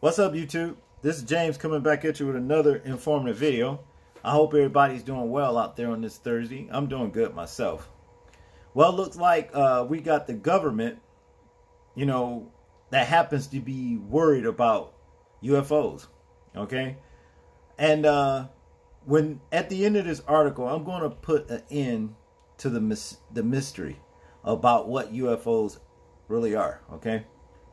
What's up, YouTube? This is James coming back at you with another informative video. I hope everybody's doing well out there on this Thursday. I'm doing good myself. Well, it looks like we got the government, that happens to be worried about UFOs. Okay? And when at the end of this article, I'm going to put an end to the mystery about what UFOs really are. Okay?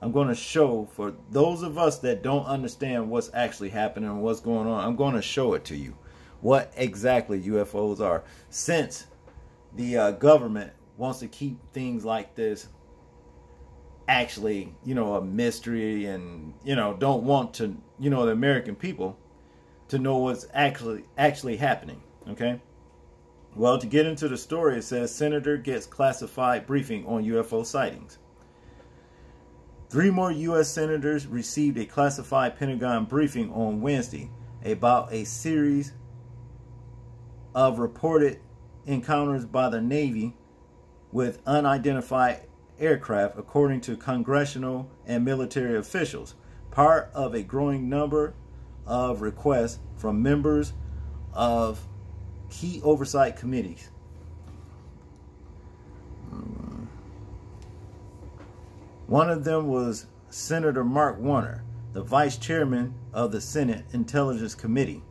I'm going to show, for those of us that don't understand what's actually happening and what's going on, I'm going to show it to you, what exactly UFOs are. Since the government wants to keep things like this actually, a mystery, and, don't want to, the American people to know what's actually happening. Okay. Well, to get into the story, it says Senator gets classified briefing on UFO sightings. 3 more U.S. senators received a classified Pentagon briefing on Wednesday about a series of reported encounters by the Navy with unidentified aircraft, according to congressional and military officials, part of a growing number of requests from members of key oversight committees. One of them was Senator Mark Warner, the vice chairman of the Senate Intelligence Committee,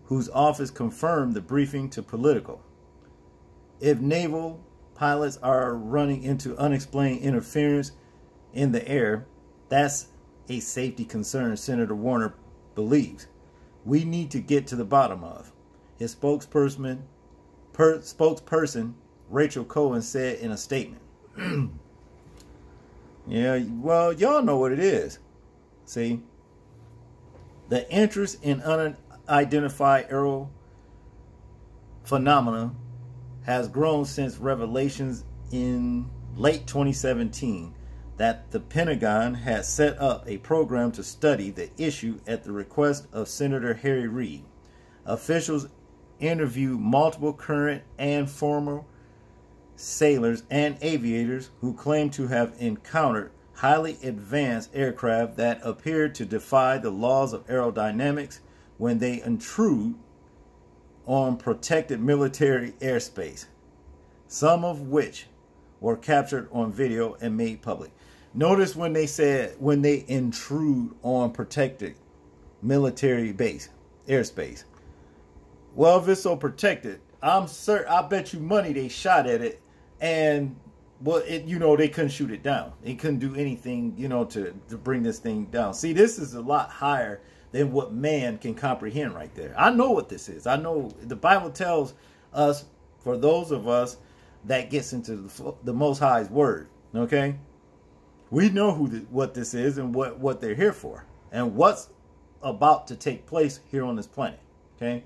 whose office confirmed the briefing to Politico. If naval pilots are running into unexplained interference in the air, that's a safety concern, Senator Warner believes we need to get to the bottom of. His spokesperson Rachel Cohen said in a statement. Yeah, well, y'all know what it is. See, the interest in unidentified aerial phenomena has grown since revelations in late 2017 that the Pentagon had set up a program to study the issue at the request of Senator Harry Reid. Officials interviewed multiple current and former sailors and aviators who claim to have encountered highly advanced aircraft that appeared to defy the laws of aerodynamics when they intrude on protected military airspace, some of which were captured on video and made public. Notice when they said when they intrude on protected military base airspace. Well, if it's so protected, I'm certain, I bet you money they shot at it, and they couldn't shoot it down. They couldn't do anything, to bring this thing down. See, this is a lot higher than what man can comprehend right there. I know what this is. I know the Bible tells us, for those of us that gets into the Most High's word, okay? We know what this is and what they're here for and what's about to take place here on this planet, okay?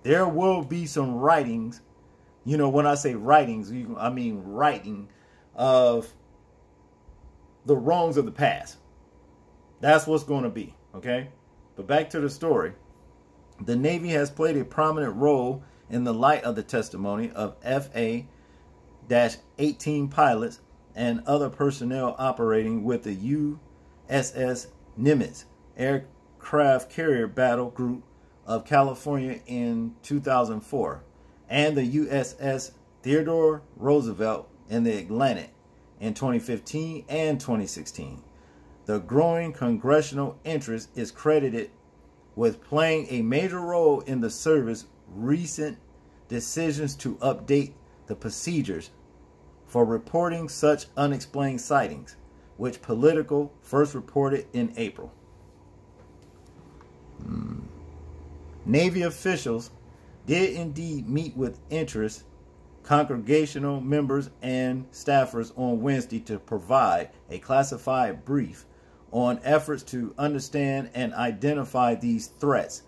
There will be some writings. When I say writings, I mean writing of the wrongs of the past. That's what's going to be, okay? But back to the story. The Navy has played a prominent role in the light of the testimony of FA-18 pilots and other personnel operating with the USS Nimitz aircraft carrier battle group of California in 2004. And the USS Theodore Roosevelt in the Atlantic in 2015 and 2016. The growing congressional interest is credited with playing a major role in the service's recent decisions to update the procedures for reporting such unexplained sightings, which Politico first reported in April. Navy officials did indeed meet with interest congregational members and staffers on Wednesday to provide a classified brief on efforts to understand and identify these threats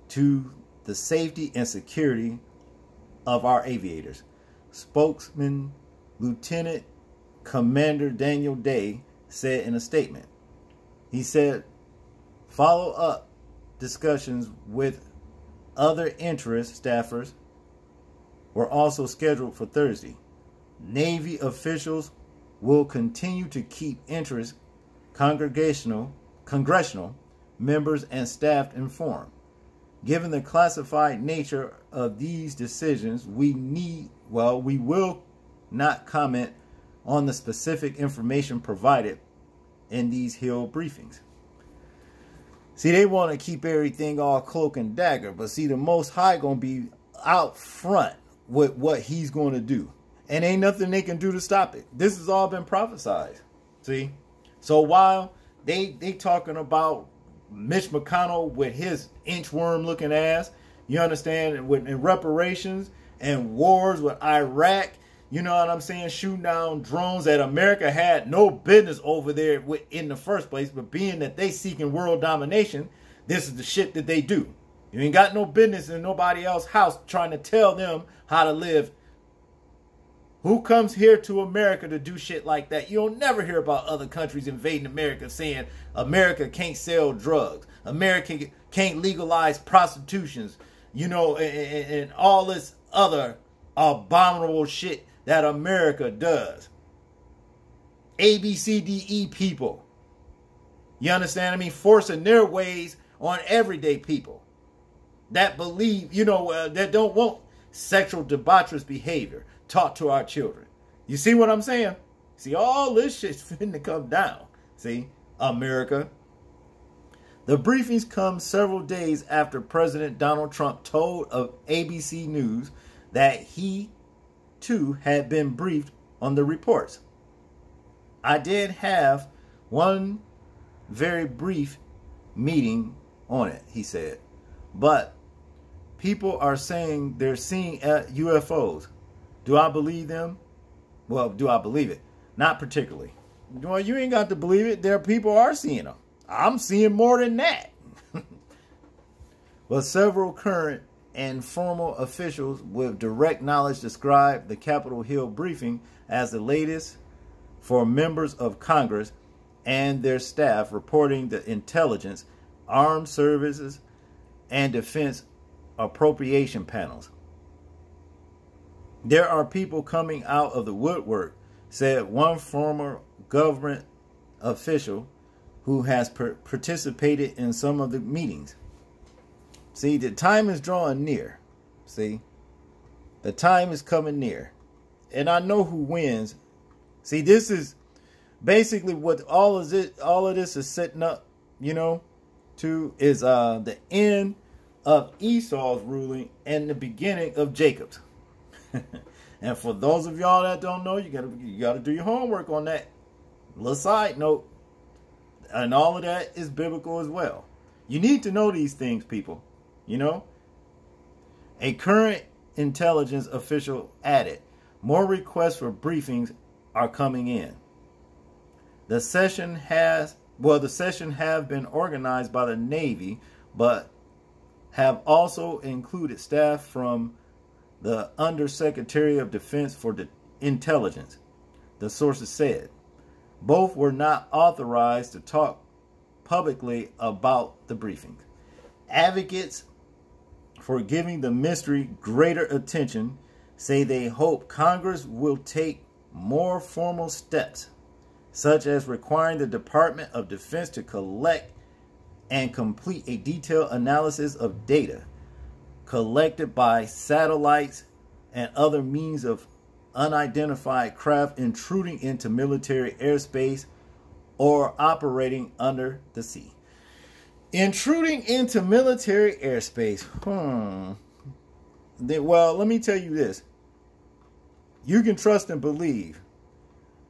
to the safety and security of our aviators. Spokesman Lieutenant Commander Daniel Day said in a statement. He said follow-up discussions with other interest staffers were also scheduled for Thursday. Navy officials will continue to keep interest congregational congressional members and staff informed. Given the classified nature of these decisions, we will not comment on the specific information provided in these Hill briefings. See, they want to keep everything all cloak and dagger, but see, the Most High going to be out front with what he's going to do. And ain't nothing they can do to stop it. This has all been prophesied. See? So while they talking about Mitch McConnell with his inchworm looking ass, you understand, in reparations and wars with Iraq, you know what I'm saying, shooting down drones that America had no business over there in the first place, but being that they seeking world domination, this is the shit that they do. You ain't got no business in nobody else's house trying to tell them how to live. Who comes here to America to do shit like that? You'll never hear about other countries invading America saying America can't sell drugs. America can't legalize prostitutions, you know, and all this other abominable shit that America does. ABCDE people. You understand? I mean, forcing their ways on everyday people that believe, you know, that don't want sexual debaucherous behavior taught to our children. You see what I'm saying? See, all this shit's finna come down. See, America. The briefings come several days after President Donald Trump told of ABC News that he, too, had been briefed on the reports. I did have one very brief meeting on it, he said. But people are saying they're seeing UFOs. Do I believe them? Well, do I believe it? Not particularly. Well, you ain't got to believe it. There people are seeing them. I'm seeing more than that. But several current and formal officials with direct knowledge describe the Capitol Hill briefing as the latest for members of Congress and their staff reporting the intelligence, armed services, and defense appropriation panels. There are people coming out of the woodwork, said one former government official who has participated in some of the meetings. See, the time is drawing near. See, the time is coming near. And I know who wins. See, this is basically what all of this is setting up, you know, to is the end of Esau's ruling and the beginning of Jacob's. And for those of y'all that don't know, you gotta do your homework on that. Little side note, and all of that is biblical as well. You need to know these things, people. You know, a current intelligence official added, more requests for briefings are coming in. The session have been organized by the Navy, but have also included staff from the Undersecretary of Defense for Intelligence, the sources said. Both were not authorized to talk publicly about the briefings. Advocates for giving the mystery greater attention say they hope Congress will take more formal steps, such as requiring the Department of Defense to collect and complete a detailed analysis of data collected by satellites and other means of unidentified craft intruding into military airspace or operating under the sea. Intruding into military airspace. Well, let me tell you this. You can trust and believe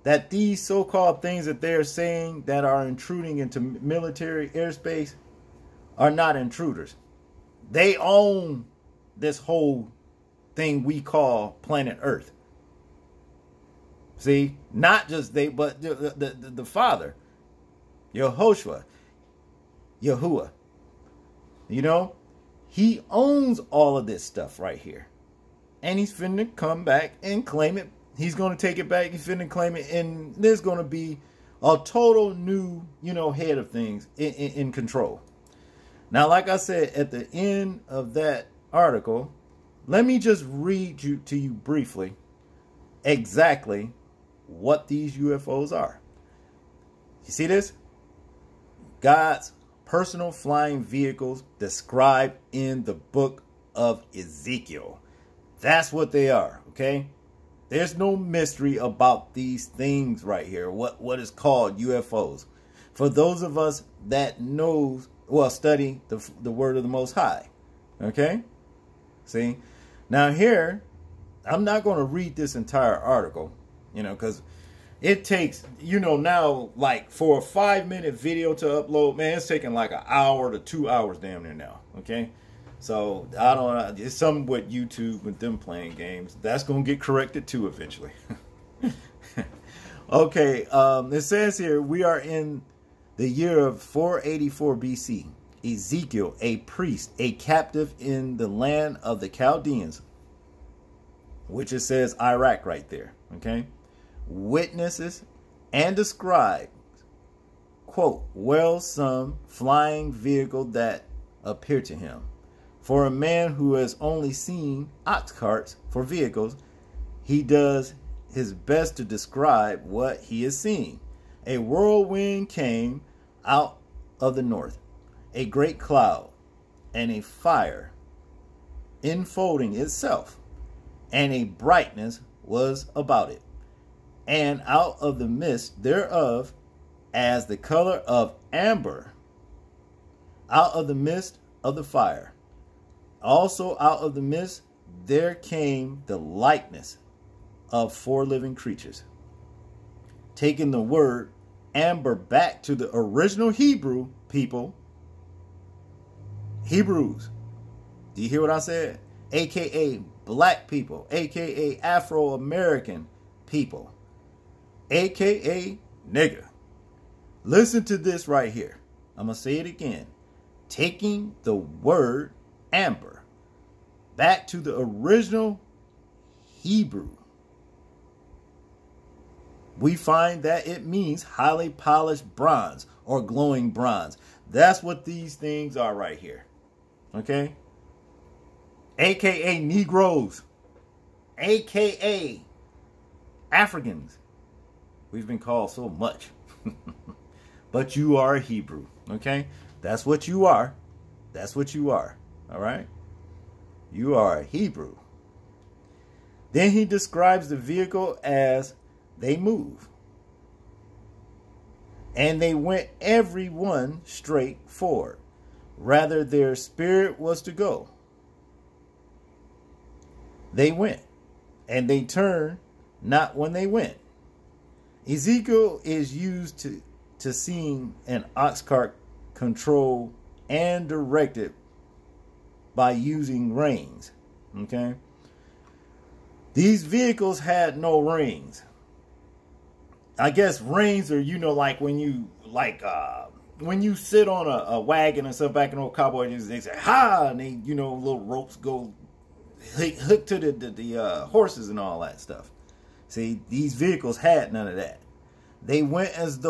that these so-called things that they're saying that are intruding into military airspace are not intruders. They own this whole thing we call planet Earth. See, not just they, but the Father, Yahuwah, you know, he owns all of this stuff right here. And he's finna come back and claim it. He's going to take it back. He's finna claim it. And there's going to be a total new, you know, head of things in control. Now, like I said, at the end of that article, let me just read to you briefly exactly what these UFOs are. You see this? God's personal flying vehicles described in the book of Ezekiel. That's what they are, okay? There's no mystery about these things right here, what is called UFOs. For those of us that study the word of the Most High, okay? See? Now here, I'm not going to read this entire article, because it takes, now, like, for a 5-minute video to upload, man, it's taking like an hour to 2 hours damn near now, okay? So, I don't know, it's something with YouTube with them playing games. That's going to get corrected too eventually. Okay, it says here, we are in the year of 484 BC. Ezekiel, a priest, a captive in the land of the Chaldeans, which it says Iraq right there, okay? Witnesses and describes, quote, well, some flying vehicle that appeared to him. For a man who has only seen ox carts for vehicles, he does his best to describe what he is seeing. A whirlwind came out of the north, a great cloud, and a fire enfolding itself, and a brightness was about it. And out of the midst thereof, as the color of amber, out of the midst of the fire. Also out of the mist there came the likeness of 4 living creatures. Taking the word amber back to the original Hebrew people, Hebrews. Do you hear what I said? AKA black people, AKA Afro-American people, AKA nigger. Listen to this right here. I'm going to say it again. Taking the word amber back to the original Hebrew, we find that it means highly polished bronze or glowing bronze. That's what these things are right here. Okay? AKA Negroes. AKA Africans. We've been called so much. But you are a Hebrew. Okay? That's what you are. That's what you are. All right? You are a Hebrew. Then he describes the vehicle as they move. And they went every one straight forward. Rather, their spirit was to go. They went. And they turned not when they went. Ezekiel is used to seeing an ox cart controlled and directed by using reins. Okay? These vehicles had no reins. I guess reins are, like when you sit on a wagon and stuff back in old cowboy days, they say, ha, and they, little ropes go hook to the horses and all that stuff. See, these vehicles had none of that. They went as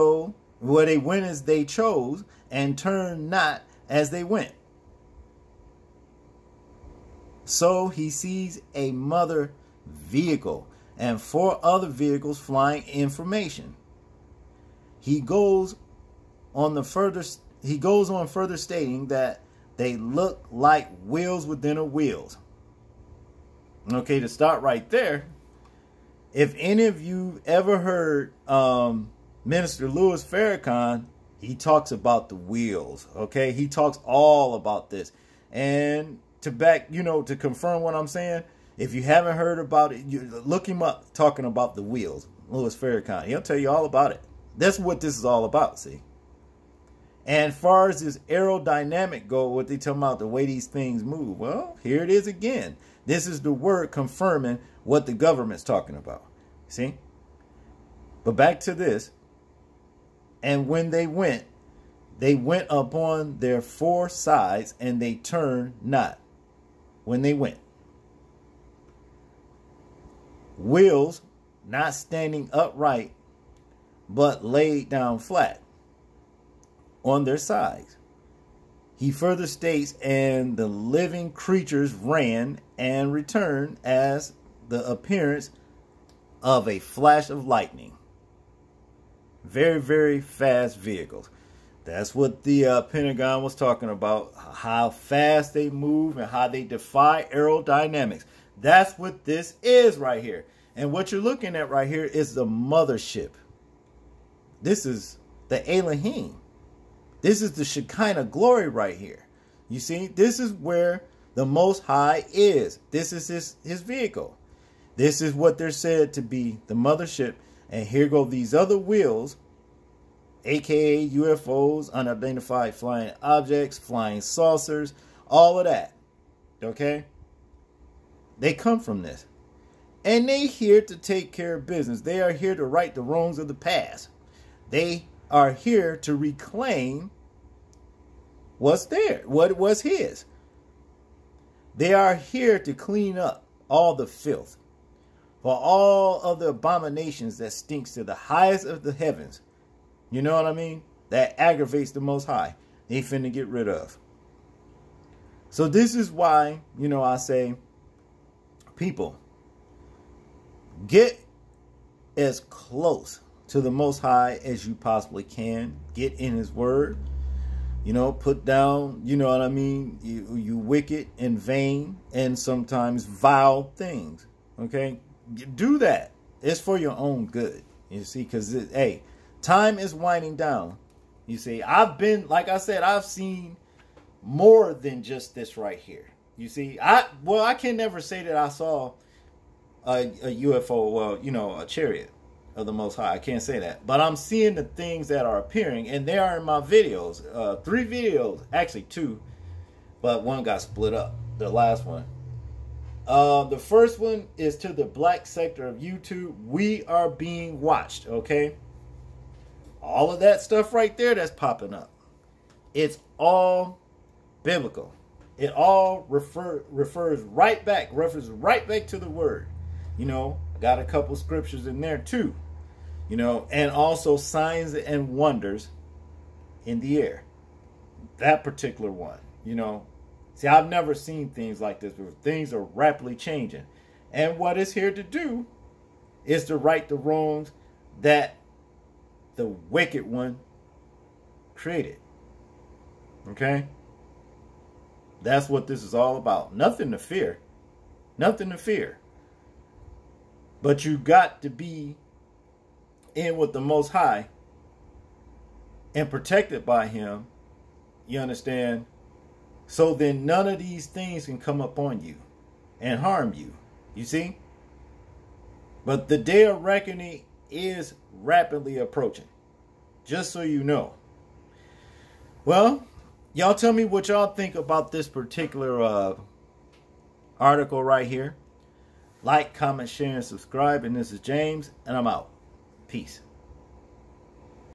they chose and turned not as they went. So he sees a mother vehicle and 4 other vehicles flying information. He goes on further stating that they look like wheels within a wheels. Okay, to start right there, if any of you ever heard Minister Louis Farrakhan, he talks about the wheels. Okay, he talks all about this. And to confirm what I'm saying, if you haven't heard about it, look him up talking about the wheels. Louis Farrakhan, he'll tell you all about it. That's what this is all about, see. And as far as this aerodynamic go, what they talking about, the way these things move, well, here it is again. This is the word confirming what the government's talking about. See? But back to this. And when they went upon their 4 sides, and they turned not when they went. Wheels not standing upright, but laid down flat on their sides. He further states, and the living creatures ran and returned as the appearance of a flash of lightning. Very, very fast vehicles. That's what the Pentagon was talking about, how fast they move and how they defy aerodynamics. That's what this is right here. And what you're looking at right here is the mothership. This is the Elohim. This is the Shekinah glory right here. You see, this is where the Most High is. This is his vehicle. This is what they're said to be, the mothership. And here go these other wheels, aka UFOs, unidentified flying objects, flying saucers, all of that. Okay? They come from this. And they here to take care of business. They are here to right the wrongs of the past. They are here to reclaim what's there, what was his. They are here to clean up all the filth, for all of the abominations that stinks to the highest of the heavens. You know what I mean? That aggravates the Most High. They finna get rid of. So this is why, you know, I say, people, get as close to the Most High as you possibly can. Get in his word. You know, put down, you know what I mean, you wicked and vain and sometimes vile things. Okay? Do that. It's for your own good. You see, because, hey, time is winding down. You see, I've been, like I said, I've seen more than just this right here. You see, I can never say that I saw a UFO, well, you know, a chariot of the Most High. I can't say that. But I'm seeing the things that are appearing, and they are in my videos. 3 videos, actually 2, but one got split up, the last one. The first one is to the black sector of YouTube. We are being watched, okay? All of that stuff right there that's popping up, it's all biblical. It all refers right back to the word. You know, I got a couple scriptures in there too. You know, and also signs and wonders in the air. That particular one, you know. See, I've never seen things like this before. Things are rapidly changing. And what it's here to do is to right the wrongs that the wicked one created. Okay? That's what this is all about. Nothing to fear. Nothing to fear. But you got to be in with the Most High and protected by him. You understand? So then none of these things can come upon you and harm you. You see? But the day of reckoning is rapidly approaching. Just so you know. Well, y'all tell me what y'all think about this particular article right here. Like, comment, share, and subscribe. And this is James, and I'm out. Peace.